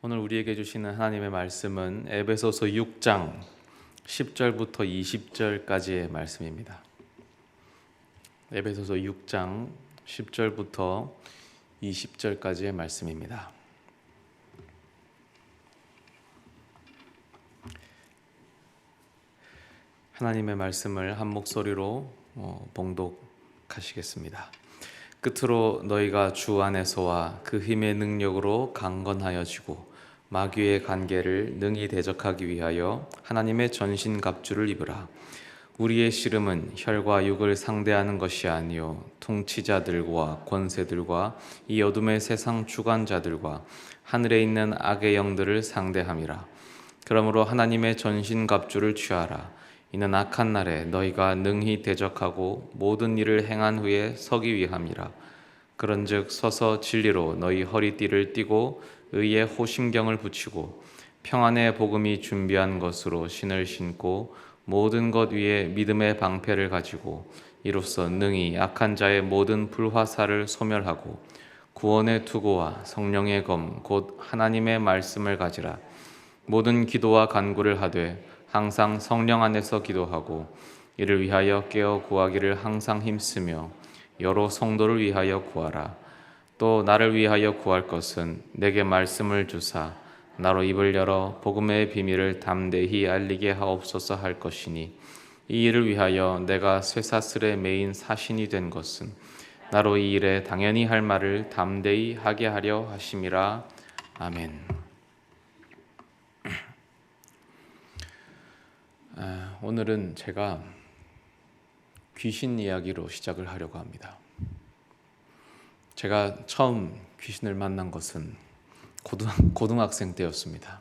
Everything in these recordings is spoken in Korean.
오늘 우리에게 주시는 하나님의 말씀은 에베소서 6장 10절부터 20절까지의 말씀입니다. 에베소서 6장 10절부터 20절까지의 말씀입니다. 하나님의 말씀을 한 목소리로 봉독하시겠습니다. 끝으로 너희가 주 안에서와 그 힘의 능력으로 강건하여지고 마귀의 관계를 능히 대적하기 위하여 하나님의 전신갑주를 입으라. 우리의 씨름은 혈과 육을 상대하는 것이 아니요 통치자들과 권세들과 이 어둠의 세상 주관자들과 하늘에 있는 악의 영들을 상대함이라. 그러므로 하나님의 전신갑주를 취하라. 이는 악한 날에 너희가 능히 대적하고 모든 일을 행한 후에 서기 위함이라. 그런즉 서서 진리로 너희 허리띠를 띠고 의의 호심경을 붙이고 평안의 복음이 준비한 것으로 신을 신고 모든 것 위에 믿음의 방패를 가지고 이로써 능히 악한 자의 모든 불화살을 소멸하고 구원의 투구와 성령의 검 곧 하나님의 말씀을 가지라. 모든 기도와 간구를 하되 항상 성령 안에서 기도하고 이를 위하여 깨어 구하기를 항상 힘쓰며 여러 성도를 위하여 구하라. 또 나를 위하여 구할 것은 내게 말씀을 주사 나로 입을 열어 복음의 비밀을 담대히 알리게 하옵소서 할 것이니 이 일을 위하여 내가 쇠사슬에 매인 사신이 된 것은 나로 이 일에 당연히 할 말을 담대히 하게 하려 하심이라. 아멘. 오늘은 제가 귀신 이야기로 시작을 하려고 합니다. 제가 처음 귀신을 만난 것은 고등학생 때였습니다.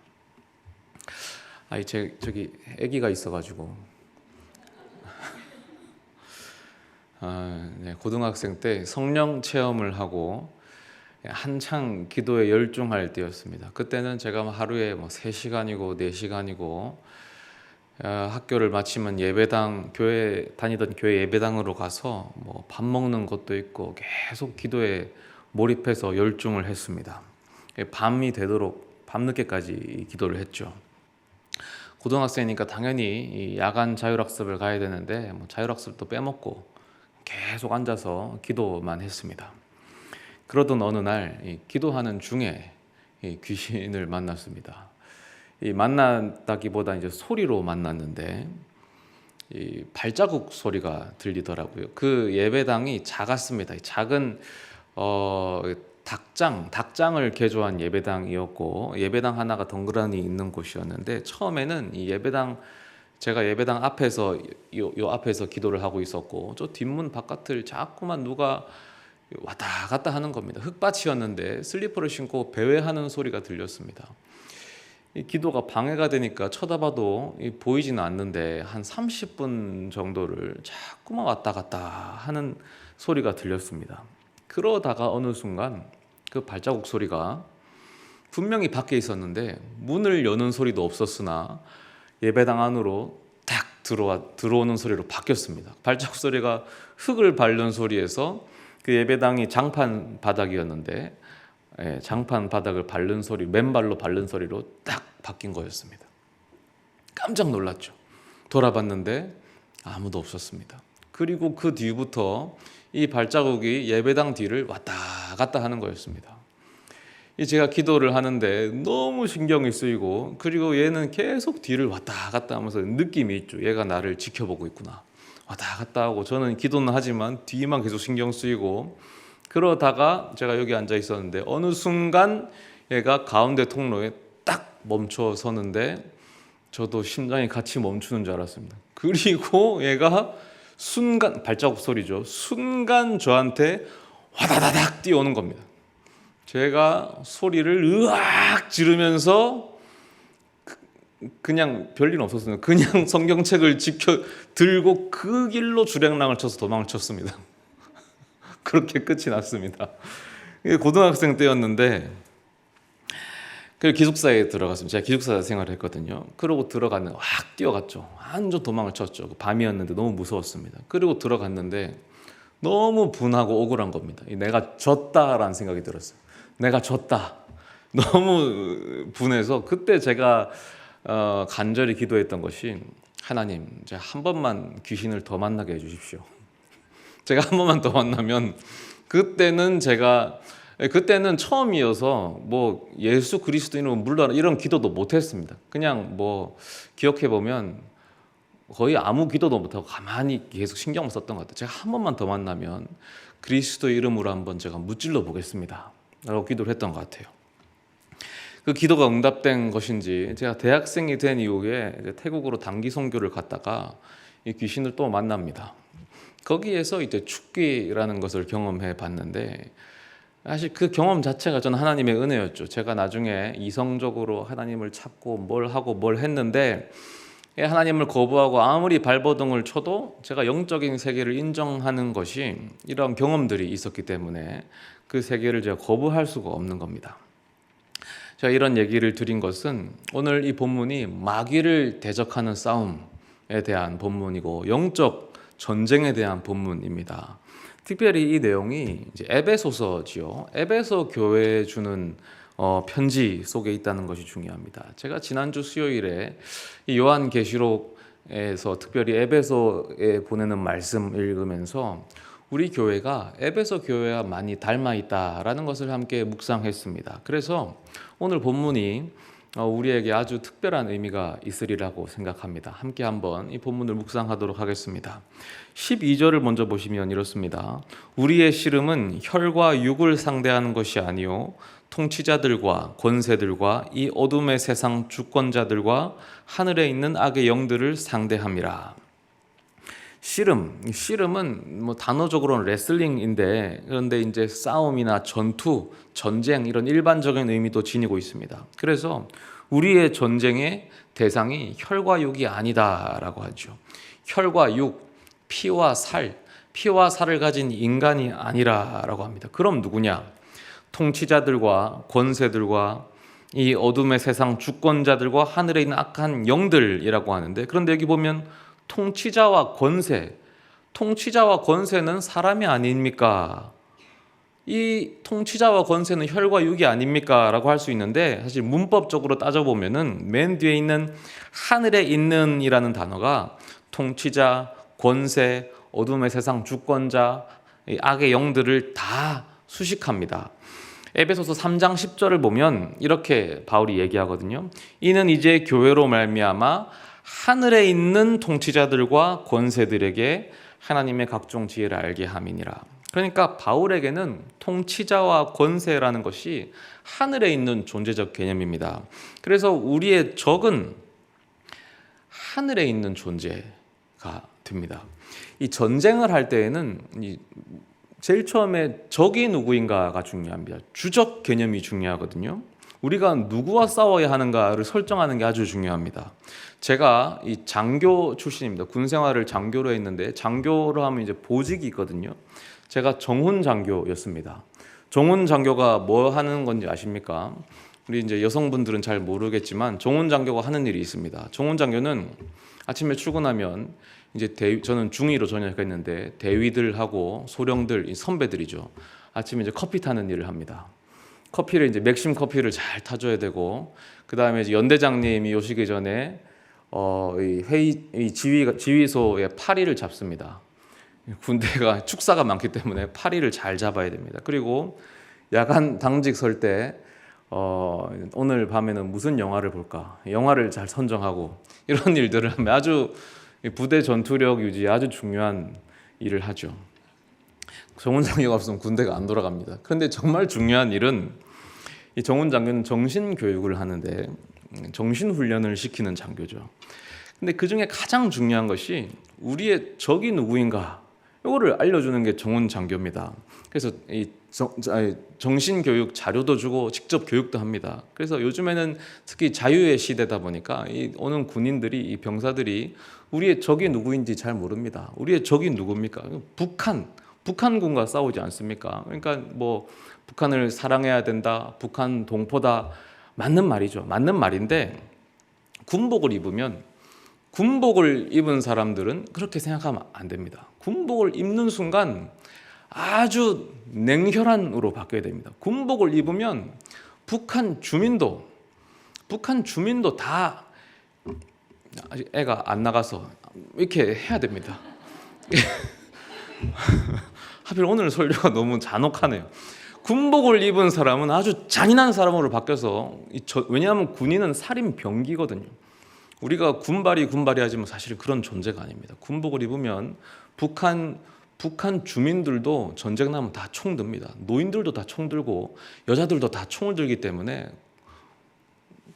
저기 아기가 있어가지고 고등학생 때 성령 체험을 하고 한창 기도에 열중할 때였습니다. 그때는 제가 하루에 3시간이고 4시간이고 학교를 마치면 교회 다니던 교회 예배당으로 가서 밥 먹는 것도 있고 계속 기도에 몰입해서 열중을 했습니다. 밤이 되도록 밤늦게까지 기도를 했죠. 고등학생이니까 당연히 야간 자율학습을 가야 되는데 자율학습도 빼먹고 계속 앉아서 기도만 했습니다. 그러던 어느 날 기도하는 중에 귀신을 만났습니다. 만났다기보다 이제 소리로 만났는데 발자국 소리가 들리더라고요. 그 예배당이 작았습니다. 작은 닭장을 개조한 예배당이었고 예배당 하나가 덩그러니 있는 곳이었는데 처음에는 제가 예배당 앞에서 요 앞에서 기도를 하고 있었고 저 뒷문 바깥을 자꾸만 누가 왔다 갔다 하는 겁니다. 흙밭이었는데 슬리퍼를 신고 배회하는 소리가 들렸습니다. 이 기도가 방해가 되니까 쳐다봐도 보이지는 않는데 한 30분 정도를 자꾸만 왔다 갔다 하는 소리가 들렸습니다. 그러다가 어느 순간 그 발자국 소리가 분명히 밖에 있었는데 문을 여는 소리도 없었으나 예배당 안으로 딱 들어오는 소리로 바뀌었습니다. 발자국 소리가 흙을 밟는 소리에서 그 예배당이 장판 바닥이었는데 장판 바닥을 밟는 소리, 맨발로 밟는 소리로 딱 바뀐 거였습니다. 깜짝 놀랐죠. 돌아봤는데 아무도 없었습니다. 그리고 그 뒤부터 이 발자국이 예배당 뒤를 왔다 갔다 하는 거였습니다. 제가 기도를 하는데 너무 신경이 쓰이고 그리고 얘는 계속 뒤를 왔다 갔다 하면서 느낌이 있죠. 얘가 나를 지켜보고 있구나. 왔다 갔다 하고 저는 기도는 하지만 뒤만 계속 신경 쓰이고 그러다가 제가 여기 앉아 있었는데 어느 순간 얘가 가운데 통로에 딱 멈춰 서는데 저도 심장이 같이 멈추는 줄 알았습니다. 그리고 얘가 순간 발자국 소리죠. 순간 저한테 와다다닥 뛰어오는 겁니다. 제가 소리를 으악 지르면서 그냥 별일 없었어요. 그냥 성경책을 들고 그 길로 주랭랑을 쳐서 도망을 쳤습니다. 그렇게 끝이 났습니다. 고등학생 때였는데 기숙사에 들어갔습니다. 제가 기숙사 생활을 했거든요. 그러고 들어갔는데 확 뛰어갔죠. 완전 도망을 쳤죠. 밤이었는데 너무 무서웠습니다. 그리고 들어갔는데 너무 분하고 억울한 겁니다. 내가 졌다라는 생각이 들었어요. 내가 졌다. 너무 분해서 그때 제가 간절히 기도했던 것이 하나님, 이제 한 번만 귀신을 더 만나게 해주십시오. 제가 한 번만 더 만나면 그때는 처음이어서 뭐 예수 그리스도 이름으로 물러라 이런 기도도 못했습니다. 그냥 뭐 기억해 보면 거의 아무 기도도 못하고 가만히 계속 신경 썼던 것 같아요. 제가 한 번만 더 만나면 그리스도 이름으로 한번 제가 무찔러 보겠습니다 라고 기도를 했던 것 같아요. 그 기도가 응답된 것인지 제가 대학생이 된 이후에 태국으로 단기 선교를 갔다가 이 귀신을 또 만납니다. 거기에서 이제 축기라는 것을 경험해 봤는데 사실 그 경험 자체가 저는 하나님의 은혜였죠. 제가 나중에 이성적으로 하나님을 찾고 뭘 하고 뭘 했는데 하나님을 거부하고 아무리 발버둥을 쳐도 제가 영적인 세계를 인정하는 것이 이런 경험들이 있었기 때문에 그 세계를 제가 거부할 수가 없는 겁니다. 제가 이런 얘기를 드린 것은 오늘 이 본문이 마귀를 대적하는 싸움에 대한 본문이고 영적 전쟁에 대한 본문입니다. 특별히 이 내용이 이제 에베소서지요. 에베소 교회에 주는 편지 속에 있다는 것이 중요합니다. 제가 지난주 수요일에 이 요한계시록에서 특별히 에베소에 보내는 말씀 읽으면서 우리 교회가 에베소 교회와 많이 닮아 있다라는 것을 함께 묵상했습니다. 그래서 오늘 본문이 우리에게 아주 특별한 의미가 있으리라고 생각합니다. 함께 한번 이 본문을 묵상하도록 하겠습니다. 12절을 먼저 보시면 이렇습니다. 우리의 씨름은 혈과 육을 상대하는 것이 아니요 통치자들과 권세들과 이 어둠의 세상 주권자들과 하늘에 있는 악의 영들을 상대함이라. 씨름은 뭐 단어적으로는 레슬링인데 그런데 이제 싸움이나 전투, 전쟁 이런 일반적인 의미도 지니고 있습니다. 그래서 우리의 전쟁의 대상이 혈과 육이 아니다라고 하죠. 혈과 육, 피와 살을 가진 인간이 아니라라고 합니다. 그럼 누구냐? 통치자들과 권세들과 이 어둠의 세상 주권자들과 하늘에 있는 악한 영들이라고 하는데 그런데 여기 보면 통치자와 권세는 사람이 아닙니까? 이 통치자와 권세는 혈과 육이 아닙니까? 라고 할 수 있는데 사실 문법적으로 따져보면은 맨 뒤에 있는 하늘에 있는 이라는 단어가 통치자, 권세, 어둠의 세상 주권자, 악의 영들을 다 수식합니다. 에베소서 3장 10절을 보면 이렇게 바울이 얘기하거든요. 이는 이제 교회로 말미암아 하늘에 있는 통치자들과 권세들에게 하나님의 각종 지혜를 알게 함이니라. 그러니까 바울에게는 통치자와 권세라는 것이 하늘에 있는 존재적 개념입니다. 그래서 우리의 적은 하늘에 있는 존재가 됩니다. 이 전쟁을 할 때에는 제일 처음에 적이 누구인가가 중요합니다. 주적 개념이 중요하거든요. 우리가 누구와 싸워야 하는가를 설정하는 게 아주 중요합니다. 제가 이 장교 출신입니다. 군 생활을 장교로 했는데 장교로 하면 이제 보직이 있거든요. 제가 정훈 장교였습니다. 정훈 장교가 뭐 하는 건지 아십니까? 우리 이제 여성분들은 잘 모르겠지만 정훈 장교가 하는 일이 있습니다. 정훈 장교는 아침에 출근하면 이제 저는 중위로 전역했는데 대위들하고 소령들, 이 선배들이죠. 아침에 이제 커피 타는 일을 합니다. 커피를 이제 맥심 커피를 잘 타줘야 되고 그 다음에 이제 연대장님이 오시기 전에 이 지휘소에 파리를 잡습니다. 군대가 축사가 많기 때문에 파리를 잘 잡아야 됩니다. 그리고 야간 당직 설 때 오늘 밤에는 무슨 영화를 볼까? 영화를 잘 선정하고 이런 일들을 하면 아주 부대 전투력 유지에 아주 중요한 일을 하죠. 정훈 장교가 없으면 군대가 안 돌아갑니다. 그런데 정말 중요한 일은 이 정훈 장교는 정신 교육을 하는데 정신 훈련을 시키는 장교죠. 근데 그 중에 가장 중요한 것이 우리의 적이 누구인가 이거를 알려주는 게 정훈 장교입니다. 그래서 이 정신 교육 자료도 주고 직접 교육도 합니다. 그래서 요즘에는 특히 자유의 시대다 보니까 오는 군인들이 이 병사들이 우리의 적이 누구인지 잘 모릅니다. 우리의 적이 누굽니까? 북한군과 싸우지 않습니까? 그러니까 뭐 북한을 사랑해야 된다, 북한 동포다, 맞는 말이죠. 맞는 말인데 군복을 입은 사람들은 그렇게 생각하면 안 됩니다. 군복을 입는 순간 아주 냉혈한으로 바뀌어야 됩니다. 군복을 입으면 북한 주민도 다 아직 애가 안 나가서 이렇게 해야 됩니다. 하필 오늘 설교가 너무 잔혹하네요. 군복을 입은 사람은 아주 잔인한 사람으로 바뀌어서, 왜냐하면 군인은 살인 병기거든요. 우리가 군발이 하지만 사실 그런 존재가 아닙니다. 군복을 입으면 북한 주민들도 전쟁 나면 다 총 듭니다. 노인들도 다 총 들고 여자들도 다 총을 들기 때문에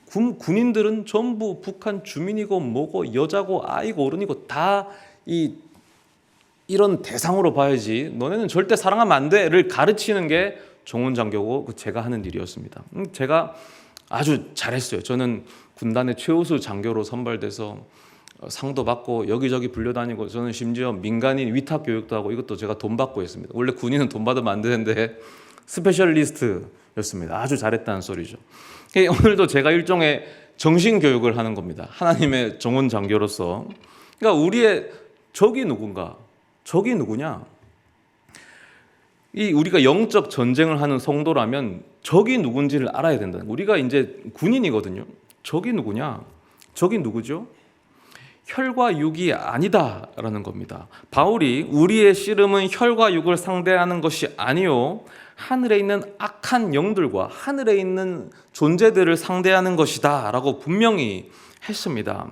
군인들은 전부 북한 주민이고 뭐고 여자고 아이고 어른이고 다 이런 대상으로 봐야지, 너네는 절대 사랑하면 안 돼를 가르치는 게 정훈 장교고 제가 하는 일이었습니다. 제가 아주 잘했어요. 저는 군단의 최우수 장교로 선발돼서 상도 받고 여기저기 불려다니고, 저는 심지어 민간인 위탁 교육도 하고, 이것도 제가 돈 받고 했습니다. 원래 군인은 돈 받으면 안 되는데 스페셜리스트였습니다. 아주 잘했다는 소리죠. 오늘도 제가 일종의 정신 교육을 하는 겁니다. 하나님의 정훈 장교로서. 그러니까 우리의 적이 누군가? 적이 누구냐? 우리가 영적 전쟁을 하는 성도라면 적이 누군지를 알아야 된다. 우리가 이제 군인이거든요. 적이 누구냐? 적이 누구죠? 혈과 육이 아니다라는 겁니다. 바울이 우리의 씨름은 혈과 육을 상대하는 것이 아니요 하늘에 있는 악한 영들과 하늘에 있는 존재들을 상대하는 것이다 라고 분명히 했습니다.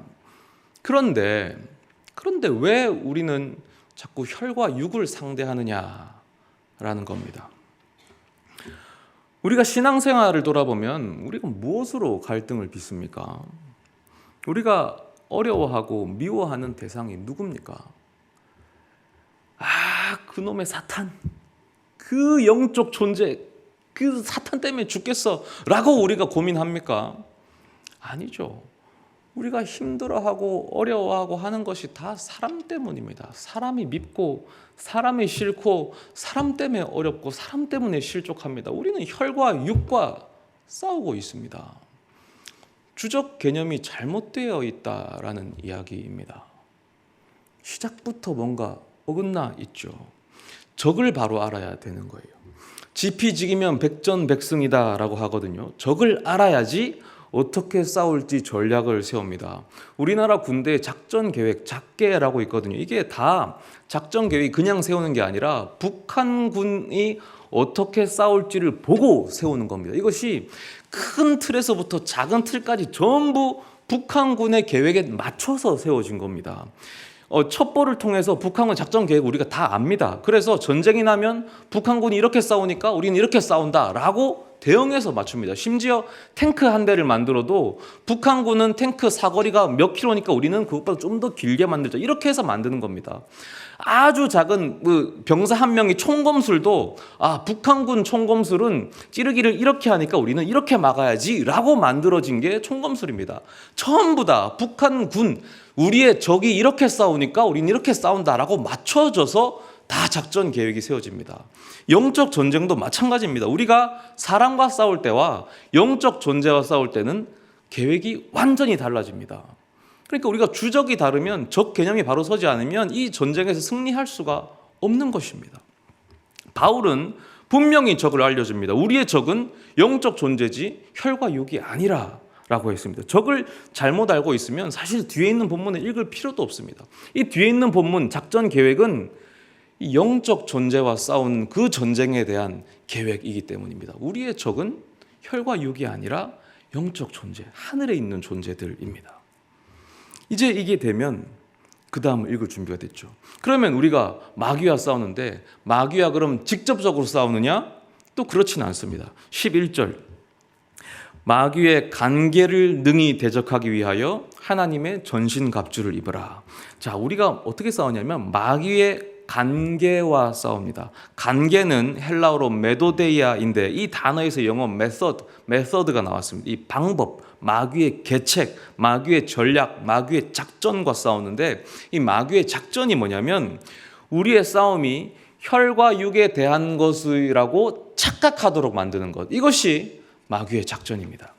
그런데 왜 우리는 자꾸 혈과 육을 상대하느냐라는 겁니다. 우리가 신앙생활을 돌아보면 우리가 무엇으로 갈등을 빚습니까? 우리가 어려워하고 미워하는 대상이 누굽니까? 그놈의 사탄, 그 영적 존재, 그 사탄 때문에 죽겠어 라고 우리가 고민합니까? 아니죠. 우리가 힘들어하고 어려워하고 하는 것이 다 사람 때문입니다. 사람이 밉고 사람이 싫고 사람 때문에 어렵고 사람 때문에 실족합니다. 우리는 혈과 육과 싸우고 있습니다. 주적 개념이 잘못되어 있다라는 이야기입니다. 시작부터 뭔가 어긋나 있죠. 적을 바로 알아야 되는 거예요. 지피지기면 백전백승이다 라고 하거든요. 적을 알아야지 어떻게 싸울지 전략을 세웁니다. 우리나라 군대의 작전계획, 작계라고 있거든요. 이게 다 작전계획이 그냥 세우는 게 아니라 북한군이 어떻게 싸울지를 보고 세우는 겁니다. 이것이 큰 틀에서부터 작은 틀까지 전부 북한군의 계획에 맞춰서 세워진 겁니다. 첩보를 통해서 북한군 작전 계획 우리가 다 압니다. 그래서 전쟁이 나면 북한군이 이렇게 싸우니까 우리는 이렇게 싸운다라고 대응해서 맞춥니다. 심지어 탱크 한 대를 만들어도 북한군은 탱크 사거리가 몇 킬로니까 우리는 그것보다 좀 더 길게 만들자, 이렇게 해서 만드는 겁니다. 아주 작은 병사 한 명이 총검술도 북한군 총검술은 찌르기를 이렇게 하니까 우리는 이렇게 막아야지 라고 만들어진 게 총검술입니다. 전부 다 북한군, 우리의 적이 이렇게 싸우니까 우리는 이렇게 싸운다라고 맞춰져서 다 작전 계획이 세워집니다. 영적 전쟁도 마찬가지입니다. 우리가 사람과 싸울 때와 영적 존재와 싸울 때는 계획이 완전히 달라집니다. 그러니까 우리가 주적이 다르면 적 개념이 바로 서지 않으면 이 전쟁에서 승리할 수가 없는 것입니다. 바울은 분명히 적을 알려줍니다. 우리의 적은 영적 존재지 혈과 육이 아니라 라고 했습니다. 적을 잘못 알고 있으면 사실 뒤에 있는 본문을 읽을 필요도 없습니다. 이 뒤에 있는 본문 작전 계획은 영적 존재와 싸운 그 전쟁에 대한 계획이기 때문입니다. 우리의 적은 혈과 육이 아니라 영적 존재, 하늘에 있는 존재들입니다. 이제 이게 되면 그 다음 읽을 준비가 됐죠. 그러면 우리가 마귀와 싸우는데 마귀와 그럼 직접적으로 싸우느냐? 또 그렇지는 않습니다. 11절 마귀의 간계를 능히 대적하기 위하여 하나님의 전신갑주를 입으라. 자, 우리가 어떻게 싸우냐면 마귀의 간계와 싸웁니다. 간계는 헬라어로 메도데이아인데 이 단어에서 영어 메서드가 나왔습니다. 이 방법, 마귀의 계책, 마귀의 전략, 마귀의 작전과 싸우는데 이 마귀의 작전이 뭐냐면 우리의 싸움이 혈과 육에 대한 것이라고 착각하도록 만드는 것. 이것이 마귀의 작전입니다.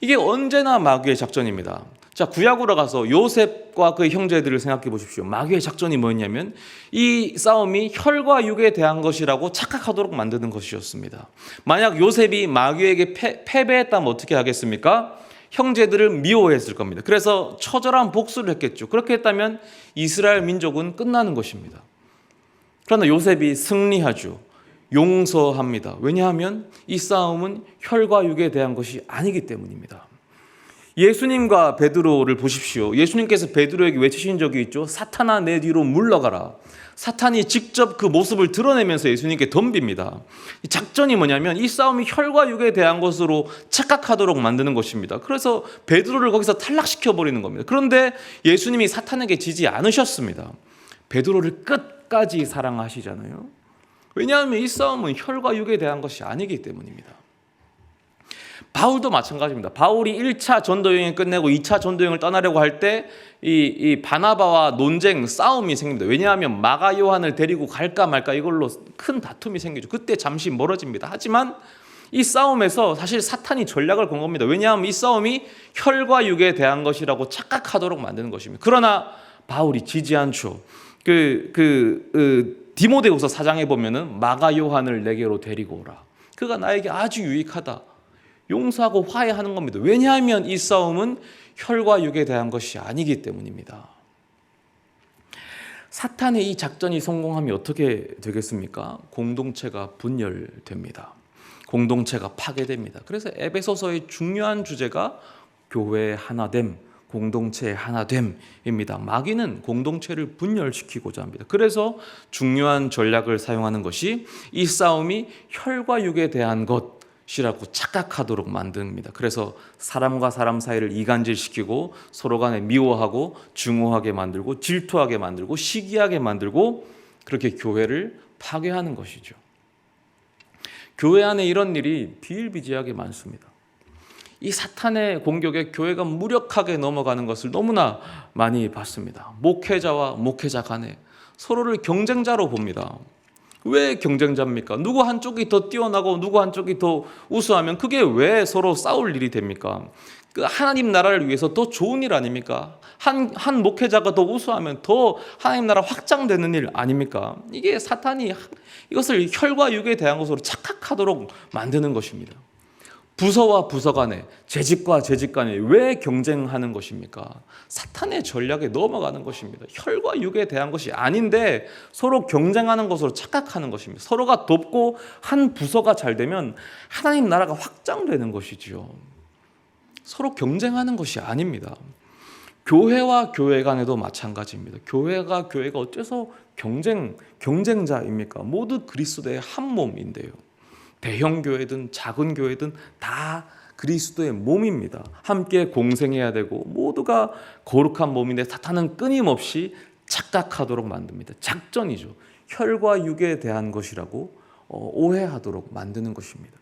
이게 언제나 마귀의 작전입니다. 자, 구약으로 가서 요셉과 그의 형제들을 생각해 보십시오. 마귀의 작전이 뭐였냐면 이 싸움이 혈과 육에 대한 것이라고 착각하도록 만드는 것이었습니다. 만약 요셉이 마귀에게 패배했다면 어떻게 하겠습니까? 형제들을 미워했을 겁니다. 그래서 처절한 복수를 했겠죠. 그렇게 했다면 이스라엘 민족은 끝나는 것입니다. 그러나 요셉이 승리하죠. 용서합니다. 왜냐하면 이 싸움은 혈과 육에 대한 것이 아니기 때문입니다. 예수님과 베드로를 보십시오. 예수님께서 베드로에게 외치신 적이 있죠. 사탄아 내 뒤로 물러가라. 사탄이 직접 그 모습을 드러내면서 예수님께 덤빕니다. 이 작전이 뭐냐면 이 싸움이 혈과 육에 대한 것으로 착각하도록 만드는 것입니다. 그래서 베드로를 거기서 탈락시켜버리는 겁니다. 그런데 예수님이 사탄에게 지지 않으셨습니다. 베드로를 끝까지 사랑하시잖아요. 왜냐하면 이 싸움은 혈과 육에 대한 것이 아니기 때문입니다. 바울도 마찬가지입니다. 바울이 1차 전도여행을 끝내고 2차 전도여행을 떠나려고 할 때 이 바나바와 논쟁, 싸움이 생깁니다. 왜냐하면 마가 요한을 데리고 갈까 말까 이걸로 큰 다툼이 생기죠. 그때 잠시 멀어집니다. 하지만 이 싸움에서 사실 사탄이 전략을 건 겁니다. 왜냐하면 이 싸움이 혈과 육에 대한 것이라고 착각하도록 만드는 것입니다. 그러나 바울이 지지 않죠. 디모데후서 4장에 보면은 마가 요한을 내게로 데리고 오라. 그가 나에게 아주 유익하다. 용서하고 화해하는 겁니다. 왜냐하면 이 싸움은 혈과 육에 대한 것이 아니기 때문입니다. 사탄의 이 작전이 성공하면 어떻게 되겠습니까? 공동체가 분열됩니다. 공동체가 파괴됩니다. 그래서 에베소서의 중요한 주제가 교회의 하나됨, 공동체의 하나됨입니다. 마귀는 공동체를 분열시키고자 합니다. 그래서 중요한 전략을 사용하는 것이 이 싸움이 혈과 육에 대한 것이라고 착각하도록 만듭니다. 그래서 사람과 사람 사이를 이간질시키고 서로 간에 미워하고 증오하게 만들고 질투하게 만들고 시기하게 만들고 그렇게 교회를 파괴하는 것이죠. 교회 안에 이런 일이 비일비재하게 많습니다. 이 사탄의 공격에 교회가 무력하게 넘어가는 것을 너무나 많이 봤습니다. 목회자와 목회자 간에 서로를 경쟁자로 봅니다. 왜 경쟁자입니까? 누구 한쪽이 더 뛰어나고 누구 한쪽이 더 우수하면 그게 왜 서로 싸울 일이 됩니까? 그 하나님 나라를 위해서 더 좋은 일 아닙니까? 한 목회자가 더 우수하면 더 하나님 나라 확장되는 일 아닙니까? 이게 사탄이 이것을 혈과 육에 대한 것으로 착각하도록 만드는 것입니다. 부서와 부서 간에, 재직과 재직 간에 왜 경쟁하는 것입니까? 사탄의 전략에 넘어가는 것입니다. 혈과 육에 대한 것이 아닌데 서로 경쟁하는 것으로 착각하는 것입니다. 서로가 돕고 한 부서가 잘 되면 하나님 나라가 확장되는 것이지요. 서로 경쟁하는 것이 아닙니다. 교회와 교회 간에도 마찬가지입니다. 교회가 어째서 경쟁자입니까? 모두 그리스도의 한 몸인데요. 대형 교회든 작은 교회든 다 그리스도의 몸입니다. 함께 공생해야 되고 모두가 거룩한 몸인데 사탄은 끊임없이 착각하도록 만듭니다. 작전이죠. 혈과 육에 대한 것이라고 오해하도록 만드는 것입니다.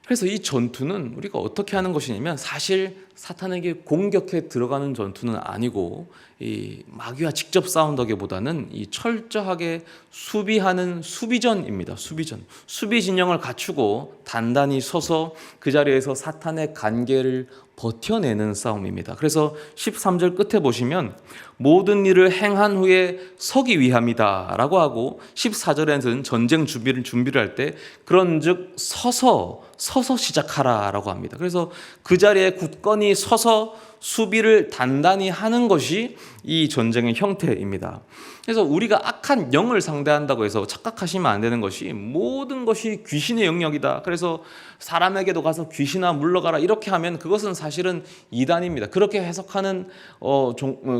그래서 이 전투는 우리가 어떻게 하는 것이냐면 사실 사탄에게 공격해 들어가는 전투는 아니고 이 마귀와 직접 싸운다기보다는 이 철저하게 수비하는 수비전입니다. 수비 진영을 갖추고 단단히 서서 그 자리에서 사탄의 간계를 버텨내는 싸움입니다. 그래서 13절 끝에 보시면 모든 일을 행한 후에 서기 위함이다 라고 하고 14절에는 전쟁 준비를 할 때 그런즉 서서 시작하라 라고 합니다. 그래서 그 자리에 굳건히 서서 수비를 단단히 하는 것이 이 전쟁의 형태입니다. 그래서 우리가 악한 영을 상대한다고 해서 착각하시면 안 되는 것이 모든 것이 귀신의 영역이다. 그래서 사람에게도 가서 귀신아 물러가라 이렇게 하면 그것은 사실은 이단입니다. 그렇게 해석하는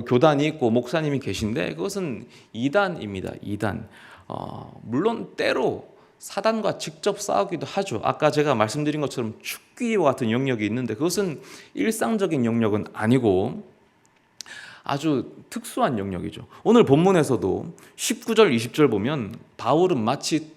교단이 있고 목사님이 계신데 그것은 이단입니다. 이단. 물론 때로 사단과 직접 싸우기도 하죠. 아까 제가 말씀드린 것처럼 축기와 같은 영역이 있는데 그것은 일상적인 영역은 아니고 아주 특수한 영역이죠. 오늘 본문에서도 19절 20절 보면 바울은 마치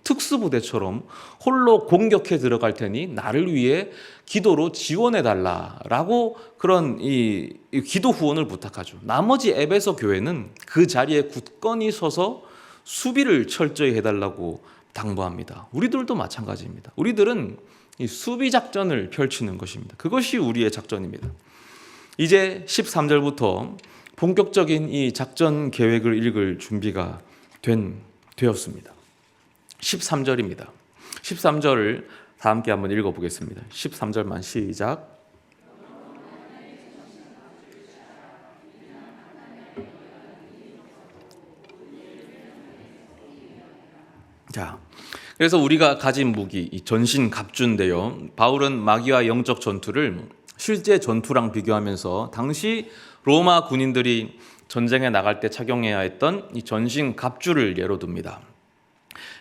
특수부대처럼 홀로 공격해 들어갈 테니 나를 위해 기도로 지원해 달라라고 그런 이 기도 후원을 부탁하죠. 나머지 에베소 교회는 그 자리에 굳건히 서서 수비를 철저히 해달라고 당부합니다. 우리들도 마찬가지입니다. 우리들은 이 수비 작전을 펼치는 것입니다. 그것이 우리의 작전입니다. 이제 13절부터 본격적인 이 작전 계획을 읽을 준비가 되었습니다. 13절입니다. 13절을 다 함께 한번 읽어보겠습니다. 13절만 시작. 자, 그래서 우리가 가진 무기, 이 전신갑주인데요. 바울은 마귀와 영적 전투를 실제 전투랑 비교하면서 당시 로마 군인들이 전쟁에 나갈 때 착용해야 했던 이 전신갑주를 예로 듭니다.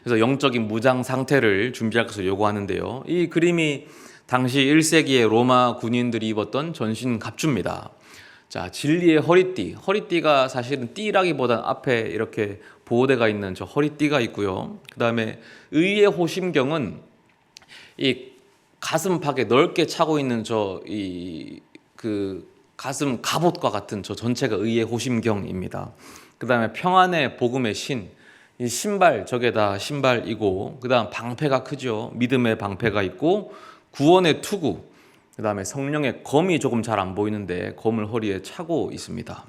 그래서 영적인 무장 상태를 준비할 것을 요구하는데요. 이 그림이 당시 1세기의 로마 군인들이 입었던 전신갑주입니다. 자, 진리의 허리띠가 사실은 띠라기보다는 앞에 이렇게 보호대가 있는 저 허리띠가 있고요. 그 다음에 의의 호심경은 이 가슴팍에 넓게 차고 있는 그 가슴 갑옷과 같은 저 전체가 의의 호심경입니다. 그 다음에 평안의 복음의 이 신발, 저게 다 신발이고, 그 다음 방패가 크죠. 믿음의 방패가 있고, 구원의 투구, 그 다음에 성령의 검이 조금 잘 안 보이는데 검을 허리에 차고 있습니다.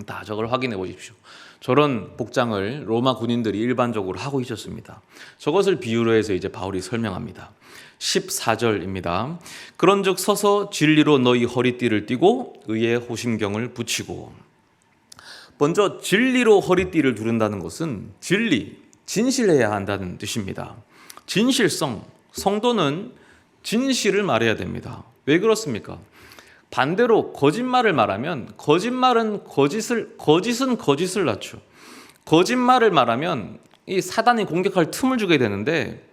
다 저걸 확인해 보십시오. 저런 복장을 로마 군인들이 일반적으로 하고 있었습니다. 저것을 비유로 해서 이제 바울이 설명합니다. 14절입니다. 그런즉 서서 진리로 너희 허리띠를 띠고 의의 호심경을 붙이고. 먼저 진리로 허리띠를 두른다는 것은 진실해야 한다는 뜻입니다. 진실성, 성도는 진실을 말해야 됩니다. 왜 그렇습니까? 반대로 거짓말을 말하면 거짓은 거짓을 낳죠. 거짓말을 말하면 이 사단이 공격할 틈을 주게 되는데,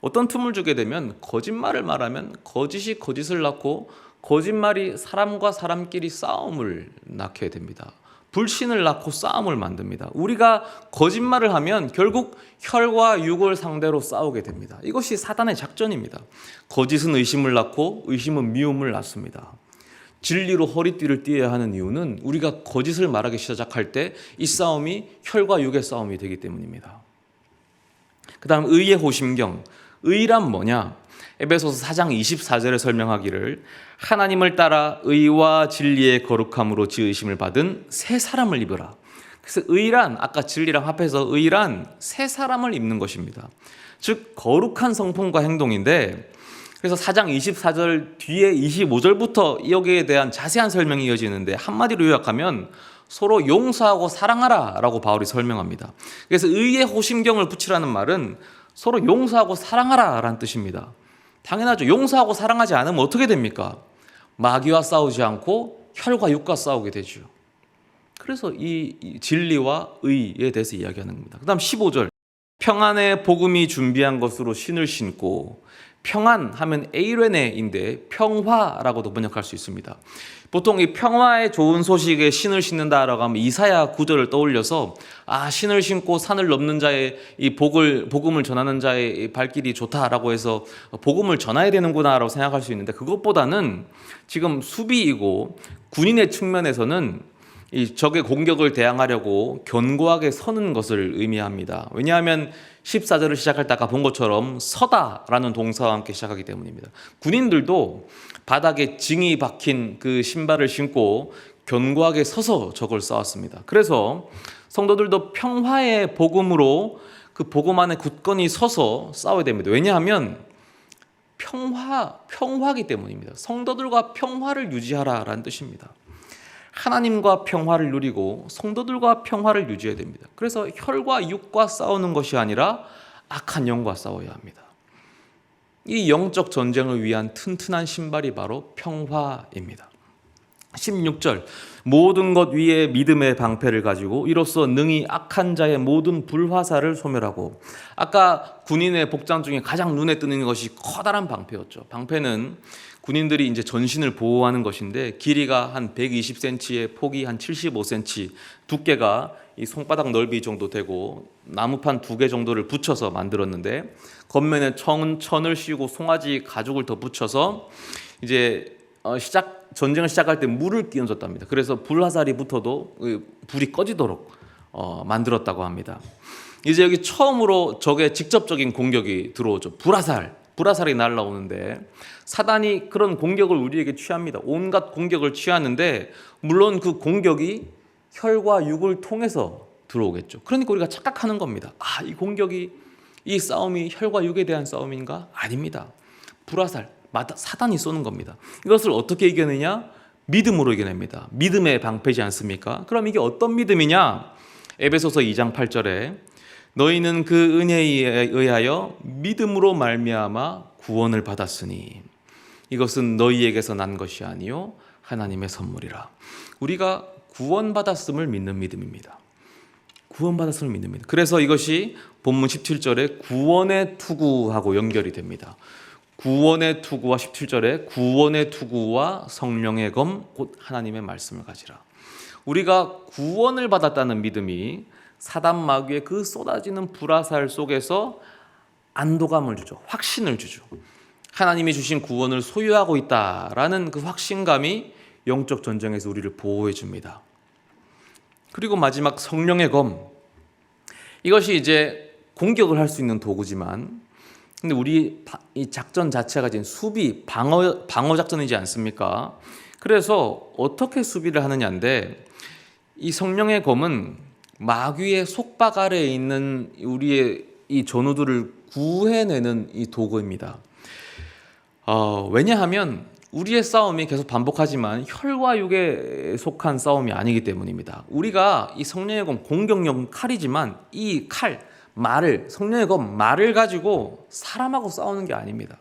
어떤 틈을 주게 되면 거짓말을 말하면 거짓이 거짓을 낳고 거짓말이 사람과 사람끼리 싸움을 낳게 됩니다. 불신을 낳고 싸움을 만듭니다. 우리가 거짓말을 하면 결국 혈과 육을 상대로 싸우게 됩니다. 이것이 사단의 작전입니다. 거짓은 의심을 낳고 의심은 미움을 낳습니다. 진리로 허리띠를 띠어야 하는 이유는 우리가 거짓을 말하기 시작할 때 이 싸움이 혈과 육의 싸움이 되기 때문입니다. 그 다음 의의 호심경. 의란 뭐냐? 에베소서 4장 24절에 설명하기를 하나님을 따라 의와 진리의 거룩함으로 지으심을 받은 새 사람을 입으라. 그래서 의란, 아까 진리랑 합해서 의란 새 사람을 입는 것입니다. 즉 거룩한 성품과 행동인데, 그래서 4장 24절 뒤에 25절부터 여기에 대한 자세한 설명이 이어지는데, 한마디로 요약하면 서로 용서하고 사랑하라 라고 바울이 설명합니다. 그래서 의의 호심경을 붙이라는 말은 서로 용서하고 사랑하라 라는 뜻입니다. 당연하죠. 용서하고 사랑하지 않으면 어떻게 됩니까? 마귀와 싸우지 않고 혈과 육과 싸우게 되죠. 그래서 이 진리와 의에 대해서 이야기하는 겁니다. 그 다음 15절. 평안의 복음이 준비한 것으로 신을 신고. 평안 하면 에이레네인데 평화라고도 번역할 수 있습니다. 보통 이 평화의 좋은 소식에 신을 신는다라고 하면 이사야 9절을 떠올려서 신을 신고 산을 넘는 자의 이 복음을 전하는 자의 발길이 좋다라고 해서 복음을 전해야 되는구나라고 생각할 수 있는데, 그것보다는 지금 수비이고 군인의 측면에서는 이 적의 공격을 대항하려고 견고하게 서는 것을 의미합니다. 왜냐하면 14절을 시작할 때 아까 본 것처럼 서다라는 동사와 함께 시작하기 때문입니다. 군인들도 바닥에 징이 박힌 그 신발을 신고 견고하게 서서 적을 싸웠습니다. 그래서 성도들도 평화의 복음으로 그 복음 안에 굳건히 서서 싸워야 됩니다. 왜냐하면 평화기 때문입니다. 성도들과 평화를 유지하라라는 뜻입니다. 하나님과 평화를 누리고 성도들과 평화를 유지해야 됩니다. 그래서 혈과 육과 싸우는 것이 아니라 악한 영과 싸워야 합니다. 이 영적 전쟁을 위한 튼튼한 신발이 바로 평화입니다. 16절. 모든 것 위에 믿음의 방패를 가지고 이로써 능히 악한 자의 모든 불화살을 소멸하고. 아까 군인의 복장 중에 가장 눈에 띄는 것이 커다란 방패였죠. 방패는 군인들이 이제 전신을 보호하는 것인데, 길이가 한 120cm에 폭이 한 75cm, 두께가 이 손바닥 넓이 정도 되고 나무판 2개 정도를 붙여서 만들었는데, 겉면에 천을 씌우고 송아지 가죽을 더 붙여서 이제 전쟁을 시작할 때 물을 끼얹었답니다. 그래서 불화살이 붙어도 불이 꺼지도록 만들었다고 합니다. 이제 여기 처음으로 적의 직접적인 공격이 들어오죠. 불화살. 불화살이 날아오는데 사단이 그런 공격을 우리에게 취합니다. 온갖 공격을 취하는데 물론 그 공격이 혈과 육을 통해서 들어오겠죠. 그러니까 우리가 착각하는 겁니다. 이 공격이, 이 싸움이 혈과 육에 대한 싸움인가? 아닙니다. 불화살, 사단이 쏘는 겁니다. 이것을 어떻게 이겨내냐? 믿음으로 이겨냅니다. 믿음의 방패지 않습니까? 그럼 이게 어떤 믿음이냐? 에베소서 2장 8절에 너희는 그 은혜에 의하여 믿음으로 말미암아 구원을 받았으니 이것은 너희에게서 난 것이 아니요 하나님의 선물이라. 우리가 구원받았음을 믿는 믿음입니다. 구원받았음을 믿는 믿음. 그래서 이것이 본문 17절에 구원의 투구하고 연결이 됩니다. 구원의 투구와 17절에 구원의 투구와 성령의 검 곧 하나님의 말씀을 가지라. 우리가 구원을 받았다는 믿음이 사단 마귀의 그 쏟아지는 불화살 속에서 안도감을 주죠. 확신을 주죠. 하나님이 주신 구원을 소유하고 있다라는 그 확신감이 영적 전쟁에서 우리를 보호해 줍니다. 그리고 마지막 성령의 검. 이것이 이제 공격을 할 수 있는 도구지만 근데 우리 이 작전 자체가 지금 수비, 방어 작전이지 않습니까? 그래서 어떻게 수비를 하느냐인데 이 성령의 검은 마귀의 속박 아래에 있는 우리의 이 전우들을 구해내는 이 도구입니다. 왜냐하면 우리의 싸움이 계속 반복하지만 혈과 육에 속한 싸움이 아니기 때문입니다. 우리가 이 성령의 검 공격용 칼이지만 이 칼, 말을, 성령의 검 말을 가지고 사람하고 싸우는 게 아닙니다.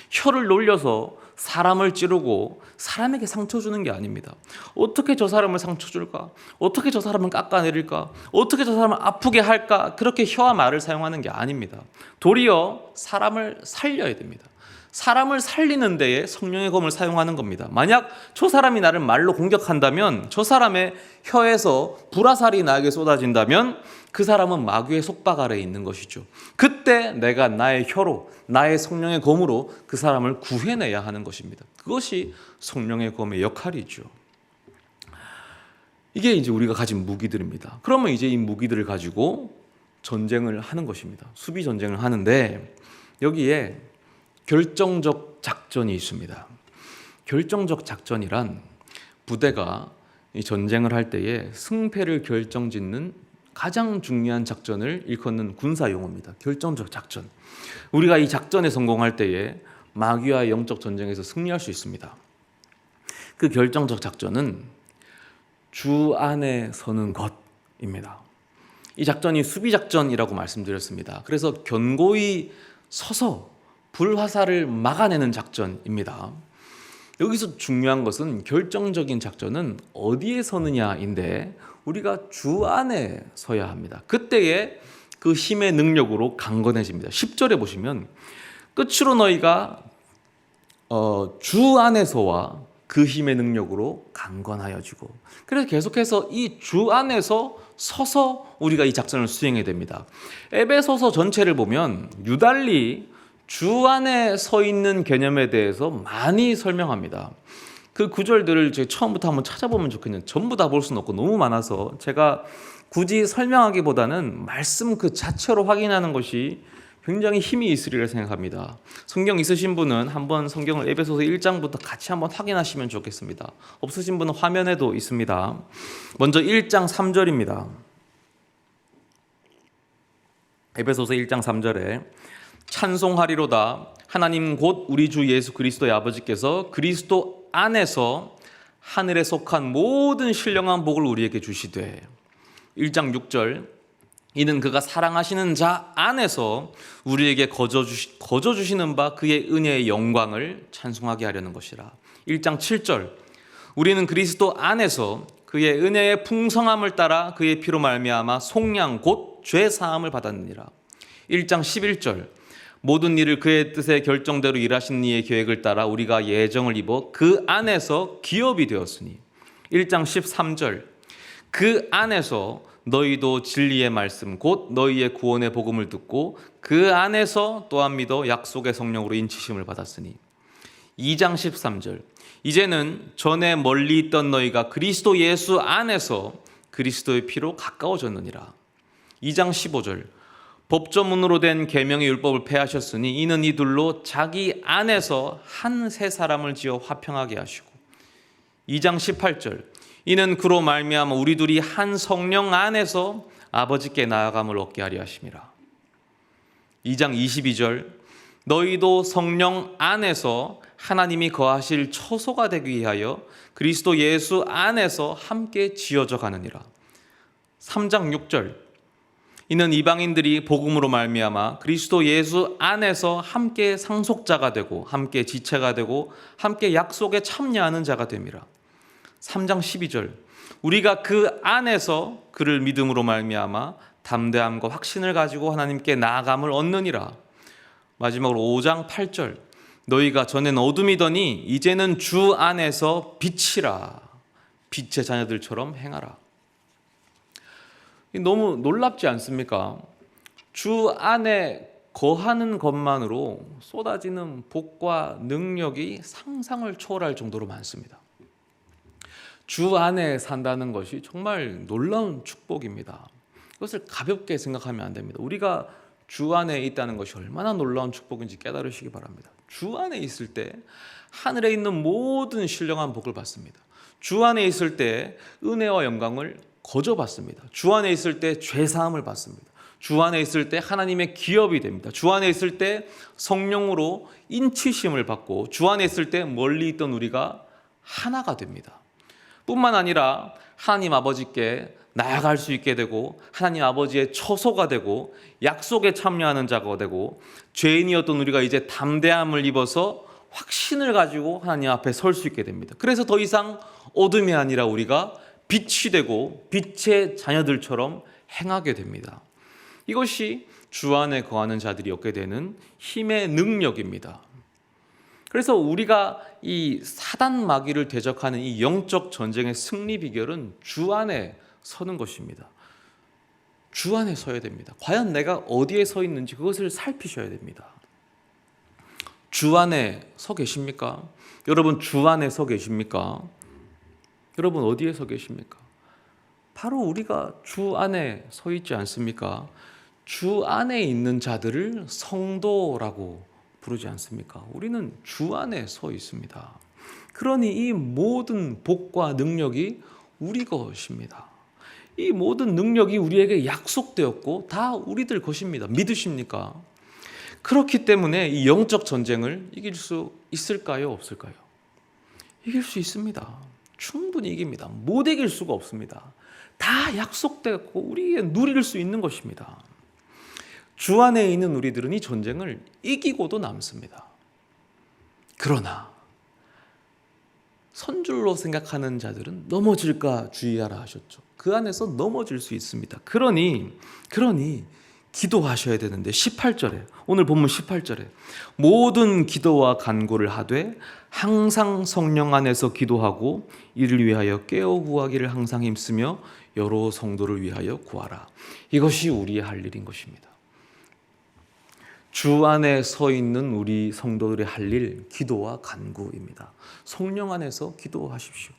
혀를 놀려서 사람을 찌르고 사람에게 상처 주는 게 아닙니다. 어떻게 저 사람을 상처 줄까? 어떻게 저 사람을 깎아내릴까? 어떻게 저 사람을 아프게 할까? 그렇게 혀와 말을 사용하는 게 아닙니다. 도리어 사람을 살려야 됩니다. 사람을 살리는 데에 성령의 검을 사용하는 겁니다. 만약 저 사람이 나를 말로 공격한다면 저 사람의 혀에서 불화살이 나에게 쏟아진다면 그 사람은 마귀의 속박 아래에 있는 것이죠. 그때 내가 나의 혀로, 나의 성령의 검으로 그 사람을 구해내야 하는 것입니다. 그것이 성령의 검의 역할이죠. 이게 이제 우리가 가진 무기들입니다. 그러면 이제 이 무기들을 가지고 전쟁을 하는 것입니다. 수비 전쟁을 하는데 여기에 결정적 작전이 있습니다. 결정적 작전이란 부대가 이 전쟁을 할 때에 승패를 결정짓는 가장 중요한 작전을 일컫는 군사 용어입니다. 결정적 작전. 우리가 이 작전에 성공할 때에 마귀와 영적 전쟁에서 승리할 수 있습니다. 그 결정적 작전은 주 안에 서는 것입니다. 이 작전이 수비 작전이라고 말씀드렸습니다. 그래서 견고히 서서 불화살을 막아내는 작전입니다. 여기서 중요한 것은 결정적인 작전은 어디에 서느냐인데 우리가 주 안에 서야 합니다. 그때에 그 힘의 능력으로 강건해집니다. 10절에 보시면 끝으로 너희가 주 안에서와 그 힘의 능력으로 강건하여지고, 그래서 계속해서 이 주 안에서 서서 우리가 이 작전을 수행해야 됩니다. 에베소서 전체를 보면 유달리 주 안에 서 있는 개념에 대해서 많이 설명합니다. 그 구절들을 제가 처음부터 한번 찾아보면 좋겠는데 전부 다 볼 수는 없고 너무 많아서 제가 굳이 설명하기보다는 말씀 그 자체로 확인하는 것이 굉장히 힘이 있으리라 생각합니다. 성경 있으신 분은 한번 성경을 에베소서 1장부터 같이 한번 확인하시면 좋겠습니다. 없으신 분은 화면에도 있습니다. 먼저 1장 3절입니다. 에베소서 1장 3절에 찬송하리로다 하나님 곧 우리 주 예수 그리스도의 아버지께서 그리스도 안에서 하늘에 속한 모든 신령한 복을 우리에게 주시되, 1장 6절 이는 그가 사랑하시는 자 안에서 우리에게 거저 주시는 바 그의 은혜의 영광을 찬송하게 하려는 것이라. 1장 7절 우리는 그리스도 안에서 그의 은혜의 풍성함을 따라 그의 피로 말미암아 속량 곧 죄 사함을 받았느니라. 1장 11절 모든 일을 그의 뜻의 결정대로 일하신 이의 계획을 따라 우리가 예정을 입어 그 안에서 기업이 되었으니. 1장 13절 그 안에서 너희도 진리의 말씀 곧 너희의 구원의 복음을 듣고 그 안에서 또한 믿어 약속의 성령으로 인치심을 받았으니. 2장 13절 이제는 전에 멀리 있던 너희가 그리스도 예수 안에서 그리스도의 피로 가까워졌느니라. 2장 15절 법조문으로 된 계명의 율법을 폐하셨으니 이는 이들로 자기 안에서 한 새 사람을 지어 화평하게 하시고 2장 18절 이는 그로 말미암아 우리 둘이 한 성령 안에서 아버지께 나아감을 얻게 하려 하심이라. 2장 22절 너희도 성령 안에서 하나님이 거하실 처소가 되기 위하여 그리스도 예수 안에서 함께 지어져 가느니라. 3장 6절 이는 이방인들이 복음으로 말미암아 그리스도 예수 안에서 함께 상속자가 되고 함께 지체가 되고 함께 약속에 참여하는 자가 됨이라. 3장 12절 우리가 그 안에서 그를 믿음으로 말미암아 담대함과 확신을 가지고 하나님께 나아감을 얻느니라. 마지막으로 5장 8절 너희가 전엔 어둠이더니 이제는 주 안에서 빛이라. 빛의 자녀들처럼 행하라. 너무 놀랍지 않습니까? 주 안에 거하는 것만으로 쏟아지는 복과 능력이 상상을 초월할 정도로 많습니다. 주 안에 산다는 것이 정말 놀라운 축복입니다. 그것을 가볍게 생각하면 안 됩니다. 우리가 주 안에 있다는 것이 얼마나 놀라운 축복인지 깨달으시기 바랍니다. 주 안에 있을 때 하늘에 있는 모든 신령한 복을 받습니다. 주 안에 있을 때 은혜와 영광을 거저 받습니다. 주 안에 있을 때 죄사함을 받습니다. 주 안에 있을 때 하나님의 기업이 됩니다. 주 안에 있을 때 성령으로 인치심을 받고 주 안에 있을 때 멀리 있던 우리가 하나가 됩니다. 뿐만 아니라 하나님 아버지께 나아갈 수 있게 되고 하나님 아버지의 처소가 되고 약속에 참여하는 자가 되고 죄인이었던 우리가 이제 담대함을 입어서 확신을 가지고 하나님 앞에 설 수 있게 됩니다. 그래서 더 이상 어둠이 아니라 우리가 빛이 되고 빛의 자녀들처럼 행하게 됩니다. 이것이 주 안에 거하는 자들이 얻게 되는 힘의 능력입니다. 그래서 우리가 이 사단 마귀를 대적하는 이 영적 전쟁의 승리 비결은 주 안에 서는 것입니다. 주 안에 서야 됩니다. 과연 내가 어디에 서 있는지 그것을 살피셔야 됩니다. 주 안에 서 계십니까? 여러분 주 안에 서 계십니까? 여러분 어디에 서 계십니까? 바로 우리가 주 안에 서 있지 않습니까? 주 안에 있는 자들을 성도라고 부르지 않습니까? 우리는 주 안에 서 있습니다. 그러니 이 모든 복과 능력이 우리 것입니다. 이 모든 능력이 우리에게 약속되었고 다 우리들 것입니다. 믿으십니까? 그렇기 때문에 이 영적 전쟁을 이길 수 있을까요? 없을까요? 이길 수 있습니다. 충분히 이깁니다. 못 이길 수가 없습니다. 다 약속되었고 우리에게 누릴 수 있는 것입니다. 주 안에 있는 우리들은 이 전쟁을 이기고도 남습니다. 그러나 선줄로 생각하는 자들은 넘어질까 주의하라 하셨죠. 그 안에서 넘어질 수 있습니다. 그러니 기도하셔야 되는데 18절에 오늘 본문 18절에 모든 기도와 간구를 하되 항상 성령 안에서 기도하고 이를 위하여 깨어 구하기를 항상 힘쓰며 여러 성도를 위하여 구하라. 이것이 우리의 할 일인 것입니다. 주 안에 서 있는 우리 성도들의 할 일, 기도와 간구입니다. 성령 안에서 기도하십시오.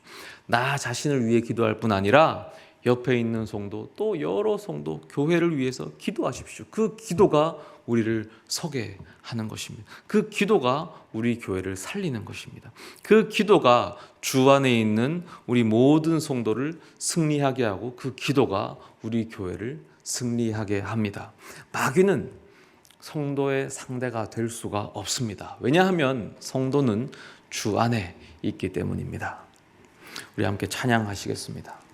나 자신을 위해 기도할 뿐 아니라 옆에 있는 성도, 또 여러 성도, 교회를 위해서 기도하십시오. 그 기도가 우리를 서게 하는 것입니다. 그 기도가 우리 교회를 살리는 것입니다. 그 기도가 주 안에 있는 우리 모든 성도를 승리하게 하고 그 기도가 우리 교회를 승리하게 합니다. 마귀는 성도의 상대가 될 수가 없습니다. 왜냐하면 성도는 주 안에 있기 때문입니다. 우리 함께 찬양하시겠습니다.